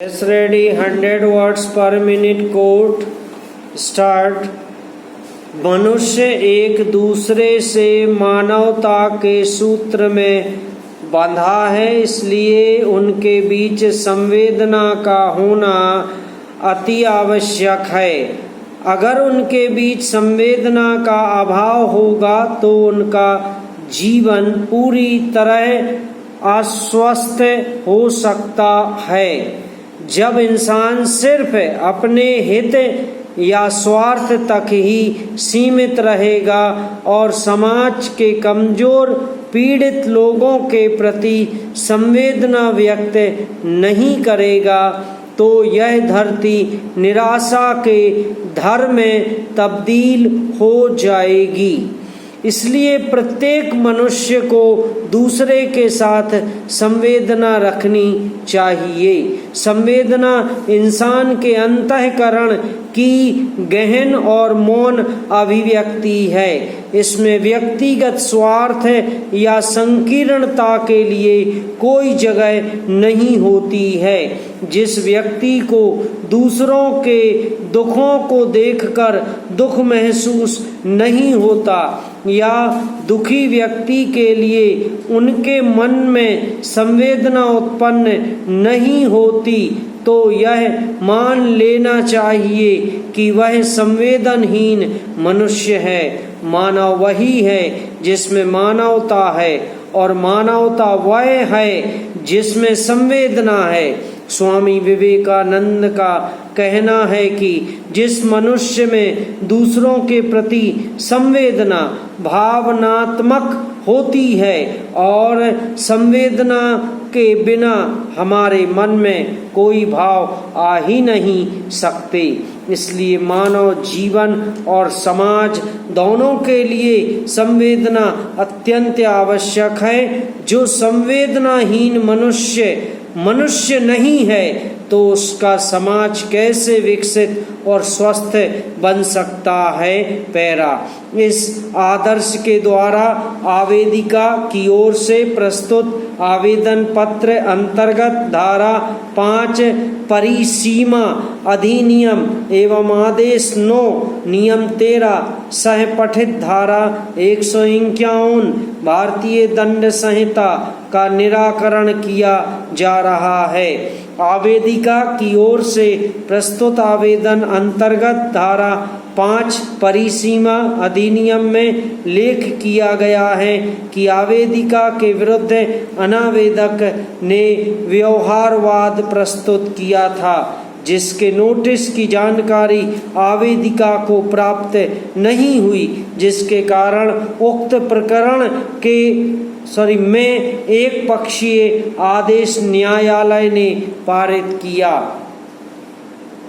Yes, ready. 100 words per minute quote. Start. मनुष्य एक दूसरे से मानवता के सूत्र में बंधा है, इसलिए उनके बीच संवेदना का होना अति आवश्यक है। अगर उनके बीच संवेदना का अभाव होगा तो उनका जीवन पूरी तरह अस्वस्थ हो सकता है। जब इंसान सिर्फ अपने हित या स्वार्थ तक ही सीमित रहेगा और समाज के कमजोर पीड़ित लोगों के प्रति संवेदना व्यक्त नहीं करेगा तो यह धरती निराशा के घर में तब्दील हो जाएगी। इसलिए प्रत्येक मनुष्य को दूसरे के साथ संवेदना रखनी चाहिए। संवेदना इंसान के अंतःकरण की गहन और मौन अभिव्यक्ति है। इसमें व्यक्तिगत स्वार्थ या संकीर्णता के लिए कोई जगह नहीं होती है। जिस व्यक्ति को दूसरों के दुखों को देखकर दुख महसूस नहीं होता या दुखी व्यक्ति के लिए उनके मन में संवेदना उत्पन्न नहीं होती तो यह मान लेना चाहिए कि वह संवेदनहीन मनुष्य है। मानव वही है जिसमें मानवता है और मानवता वह है जिसमें संवेदना है। स्वामी विवेकानंद का कहना है कि जिस मनुष्य में दूसरों के प्रति संवेदना भावनात्मक होती है और संवेदना के बिना हमारे मन में कोई भाव आ ही नहीं सकते। इसलिए मानव जीवन और समाज दोनों के लिए संवेदना अत्यंत आवश्यक है। जो संवेदनाहीन मनुष्य नहीं है तो उसका समाज कैसे विकसित और स्वस्थ बन सकता है। पैरा। इस आदर्श के द्वारा आवेदिका की ओर से प्रस्तुत आवेदन पत्र अंतर्गत धारा 5 परिसीमा अधिनियम एवं आदेश 9 नियम 13 सह पठित धारा 151 भारतीय दंड संहिता का निराकरण किया जा रहा है। आवेदिका की ओर से प्रस्तुत आवेदन अंतर्गत धारा 5 परिसीमा अधिनियम में लेख किया गया है कि आवेदिका के विरुद्ध अनावेदक ने व्यवहारवाद प्रस्तुत किया था, जिसके नोटिस की जानकारी आवेदिका को प्राप्त नहीं हुई, जिसके कारण उक्त प्रकरण में एक पक्षीय आदेश न्यायालय ने पारित किया।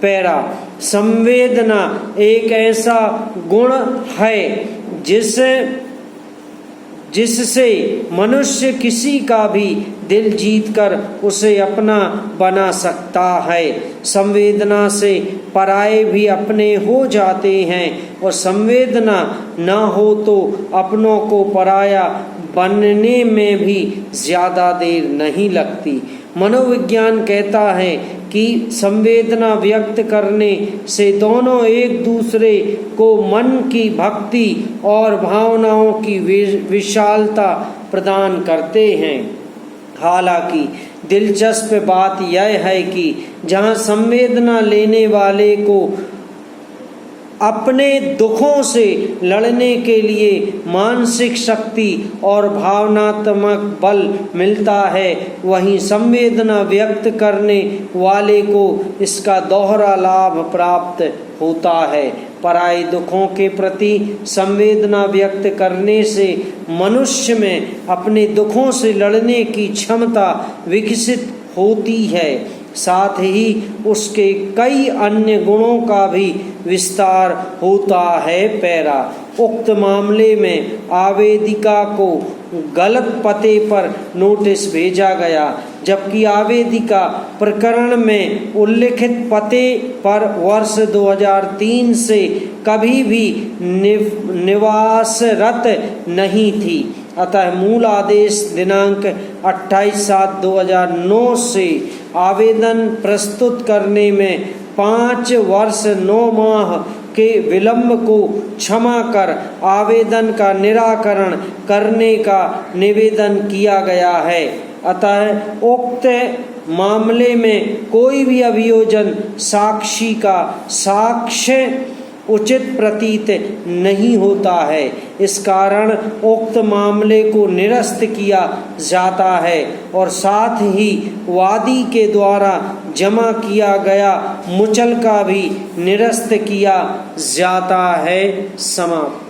पैरा। संवेदना एक ऐसा गुण है जिससे मनुष्य किसी का भी दिल जीतकर उसे अपना बना सकता है। संवेदना से पराये भी अपने हो जाते हैं और संवेदना न हो तो अपनों को पराया बनने में भी ज्यादा देर नहीं लगती। मनोविज्ञान कहता है कि संवेदना व्यक्त करने से दोनों एक दूसरे को मन की भक्ति और भावनाओं की विशालता प्रदान करते हैं। हालांकि दिलचस्प बात यह है कि जहां संवेदना लेने वाले को अपने दुखों से लड़ने के लिए मानसिक शक्ति और भावनात्मक बल मिलता है, वहीं संवेदना व्यक्त करने वाले को इसका दोहरा लाभ प्राप्त होता है। पराये दुखों के प्रति संवेदना व्यक्त करने से मनुष्य में अपने दुखों से लड़ने की क्षमता विकसित होती है, साथ ही उसके कई अन्य गुणों का भी विस्तार होता है। पैरा। उक्त मामले में आवेदिका को गलत पते पर नोटिस भेजा गया, जबकि आवेदिका प्रकरण में उल्लिखित पते पर वर्ष 2003 से कभी भी निवासरत नहीं थी। अतः मूल आदेश दिनांक 28/7/2009 से आवेदन प्रस्तुत करने में 5 वर्ष 9 माह के विलंब को क्षमा कर आवेदन का निराकरण करने का निवेदन किया गया है। अतः उक्त मामले में कोई भी अभियोजन साक्षी का साक्ष्य उचित प्रतीत नहीं होता है। इस कारण उक्त मामले को निरस्त किया जाता है और साथ ही वादी के द्वारा जमा किया गया मुचलका भी निरस्त किया जाता है। समाप्त।